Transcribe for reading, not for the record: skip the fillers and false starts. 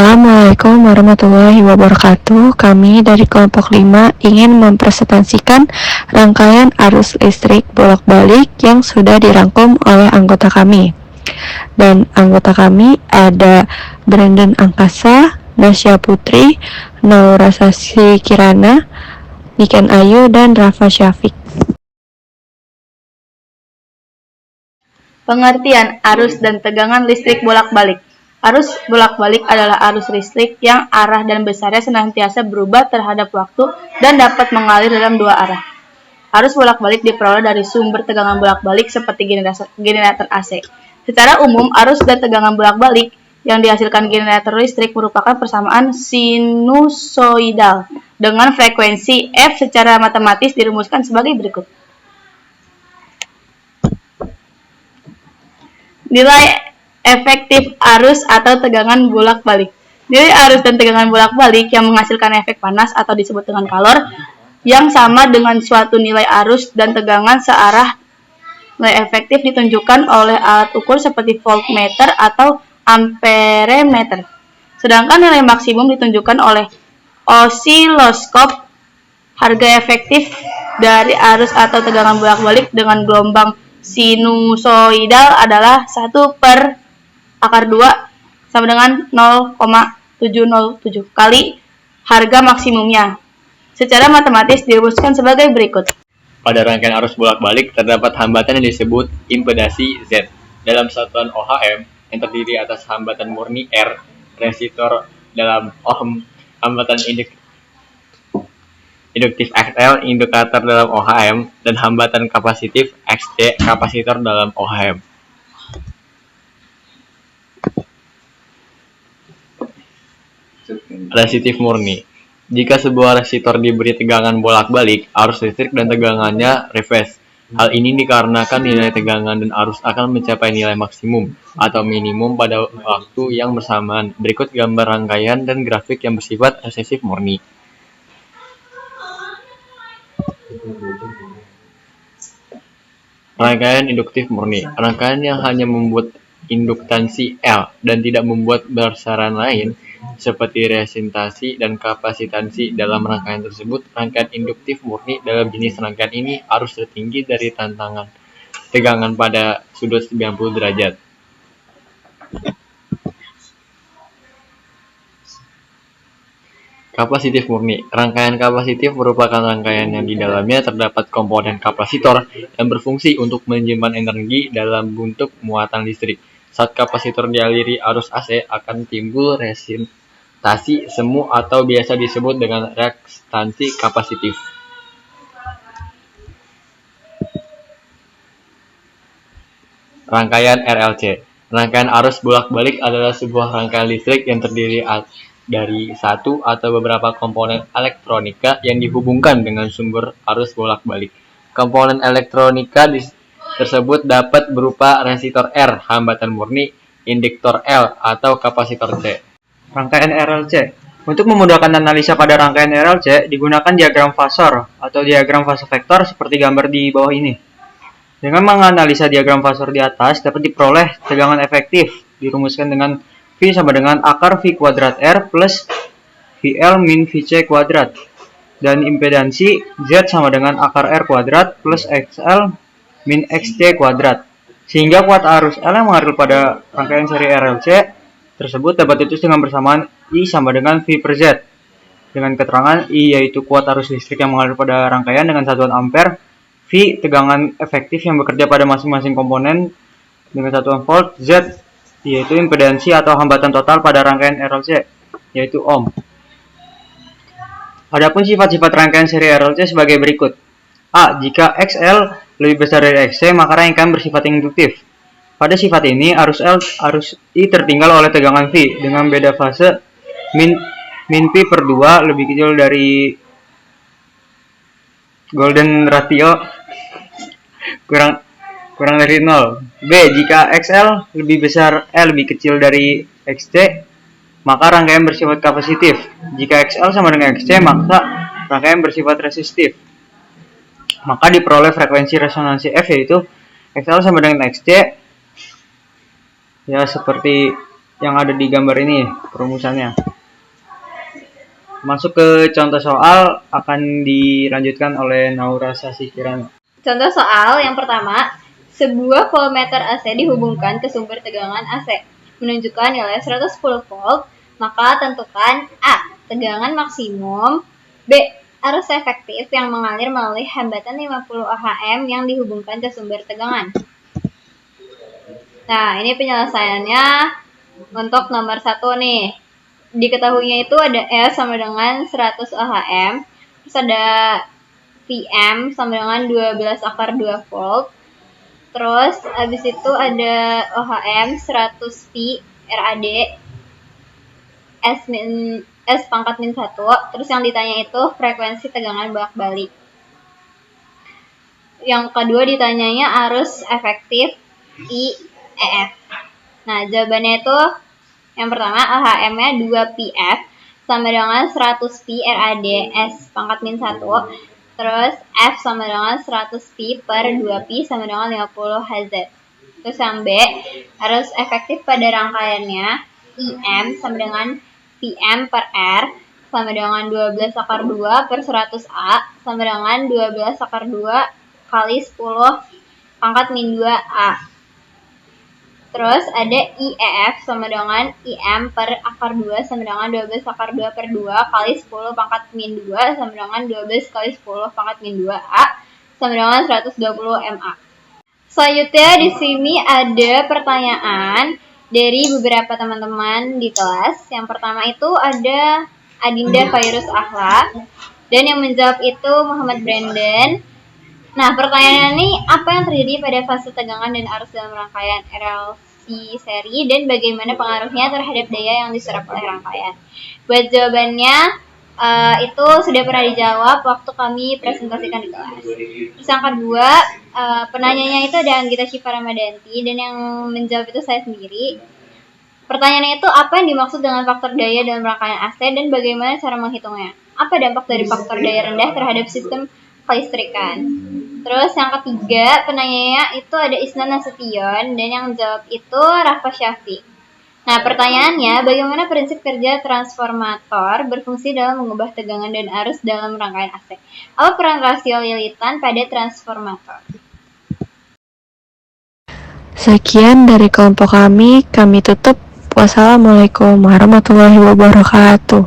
Assalamualaikum warahmatullahi wabarakatuh. Kami dari kelompok 5 ingin mempresentasikan rangkaian arus listrik bolak-balik yang sudah dirangkum oleh anggota kami. Dan anggota kami ada Brandon Angkasa, Nasya Putri, Naura Sasi Kirana, Niken Ayu, dan Rafa Syafiq. Pengertian arus dan tegangan listrik bolak-balik. Arus bolak-balik adalah arus listrik yang arah dan besarnya senantiasa berubah terhadap waktu dan dapat mengalir dalam dua arah. Arus bolak-balik diperoleh dari sumber tegangan bolak-balik seperti generator AC. Secara umum, arus dan tegangan bolak-balik yang dihasilkan generator listrik merupakan persamaan sinusoidal dengan frekuensi F secara matematis dirumuskan sebagai berikut. Nilai efektif arus atau tegangan bolak-balik. Nilai arus dan tegangan bolak-balik yang menghasilkan efek panas atau disebut dengan kalor yang sama dengan suatu nilai arus dan tegangan searah. Nilai efektif ditunjukkan oleh alat ukur seperti voltmeter atau amperemeter. Sedangkan nilai maksimum ditunjukkan oleh osiloskop. Harga efektif dari arus atau tegangan bolak-balik dengan gelombang sinusoidal adalah 1/2 sama dengan 0,707 kali harga maksimumnya. Secara matematis dirumuskan sebagai berikut. Pada rangkaian arus bolak-balik terdapat hambatan yang disebut impedasi Z. Dalam satuan ohm yang terdiri atas hambatan murni R, resistor dalam ohm, hambatan induktif XL, indikator dalam ohm, dan hambatan kapasitif XC, kapasitor dalam ohm. Resistif murni. Jika sebuah resistor diberi tegangan bolak-balik, arus listrik dan tegangannya reverse. Hal ini dikarenakan nilai tegangan dan arus akan mencapai nilai maksimum atau minimum pada waktu yang bersamaan. Berikut gambar rangkaian dan grafik yang bersifat resistif murni. Rangkaian induktif murni. Rangkaian yang hanya membuat induktansi L dan tidak membuat besaran lain seperti resistasi dan kapasitansi dalam rangkaian tersebut. Rangkaian induktif murni. Dalam jenis rangkaian ini arus tertinggi dari tegangan pada sudut 90 derajat. Kapasitif murni. Rangkaian kapasitif merupakan rangkaian yang di dalamnya terdapat komponen kapasitor yang berfungsi untuk menyimpan energi dalam bentuk muatan listrik. Saat kapasitor dialiri arus AC akan timbul resistasi semu atau biasa disebut dengan reaktansi kapasitif. Rangkaian RLC. Rangkaian arus bolak-balik adalah sebuah rangkaian listrik yang terdiri dari satu atau beberapa komponen elektronika yang dihubungkan dengan sumber arus bolak-balik. Komponen elektronika tersebut dapat berupa resistor R, hambatan murni, induktor L, atau kapasitor C. Rangkaian RLC. Untuk memudahkan analisa pada rangkaian RLC, digunakan diagram fasor atau diagram fase vektor seperti gambar di bawah ini. Dengan menganalisa diagram fasor di atas, dapat diperoleh tegangan efektif, dirumuskan dengan V sama dengan akar V kuadrat R plus VL min VC kuadrat. Dan impedansi Z sama dengan akar R kuadrat plus XL min XC kuadrat. Sehingga kuat arus L yang mengalir pada rangkaian seri RLC tersebut dapat ditulis dengan bersamaan I sama dengan V per Z. Dengan keterangan I yaitu kuat arus listrik yang mengalir pada rangkaian dengan satuan ampere, V tegangan efektif yang bekerja pada masing-masing komponen dengan satuan volt, Z yaitu impedansi atau hambatan total pada rangkaian RLC yaitu ohm. Adapun sifat-sifat rangkaian seri RLC sebagai berikut. A. Jika XL lebih besar dari XC, maka rangkaian bersifat induktif. Pada sifat ini, arus I tertinggal oleh tegangan V dengan beda fase min P per 2 lebih kecil dari golden ratio kurang dari 0. B. Jika XL lebih besar lebih kecil dari XC, maka rangkaian bersifat kapasitif. Jika XL sama dengan XC, maka rangkaian bersifat resistif. Maka diperoleh frekuensi resonansi F yaitu XL sama dengan XC ya seperti yang ada di gambar ini perumusannya. Masuk ke contoh soal akan dilanjutkan oleh Naura Sasikiran. Contoh soal yang pertama, sebuah voltmeter AC dihubungkan ke sumber tegangan AC, menunjukkan nilai 110 volt, maka tentukan A. Tegangan maksimum, B. Arus efektif yang mengalir melalui hambatan 50 ohm yang dihubungkan ke sumber tegangan. Nah, ini penyelesaiannya untuk nomor 1 nih. Diketahuinya itu ada S sama dengan 100 ohm, terus ada Vm sama dengan 12/2 volt, terus habis itu ada OHM 100 pi RAD S pangkat min 1, terus yang ditanya itu frekuensi tegangan bolak-balik. Yang kedua ditanyanya arus efektif IEF. Nah, jawabannya itu yang pertama OHM-nya 2πf sama dengan 100 pi RAD S pangkat min 1. Terus F sama dengan 100 pi per 2pi sama dengan 50 Hz. Terus yang B, arus efektif pada rangkaiannya IM sama dengan Pm per R sama dengan 12/2 per 100 A sama dengan 12/2 kali 10 pangkat min 2 A. Terus ada IEF sama dengan IM per akar 2 sama dengan 12/2 per 2 kali 10 pangkat min 2 sama dengan 12 kali 10 pangkat min 2 A sama dengan 120 MA. Selanjutnya di sini ada pertanyaan dari beberapa teman-teman di kelas. Yang pertama itu ada Adinda Fairuz Ahla dan yang menjawab itu Muhammad Brandon. Nah, pertanyaannya ini, apa yang terjadi pada fase tegangan dan arus dalam rangkaian RLC seri dan bagaimana pengaruhnya terhadap daya yang diserap oleh rangkaian? Buat jawabannya, itu sudah pernah dijawab waktu kami presentasikan di kelas. Terus yang kedua, penanyanya itu ada Anggita Syifa Ramadanti dan yang menjawab itu saya sendiri. Pertanyaannya itu, apa yang dimaksud dengan faktor daya dalam rangkaian AC dan bagaimana cara menghitungnya? Apa dampak dari faktor daya rendah terhadap sistem kelistrikan? Terus yang ketiga, penanyanya itu ada Isnan Nasution dan yang jawab itu Rafa Syafiq. Nah, pertanyaannya, bagaimana prinsip kerja transformator berfungsi dalam mengubah tegangan dan arus dalam rangkaian AC? Apa peran rasio lilitan pada transformator? Sekian dari kelompok kami tutup. Wassalamualaikum warahmatullahi wabarakatuh.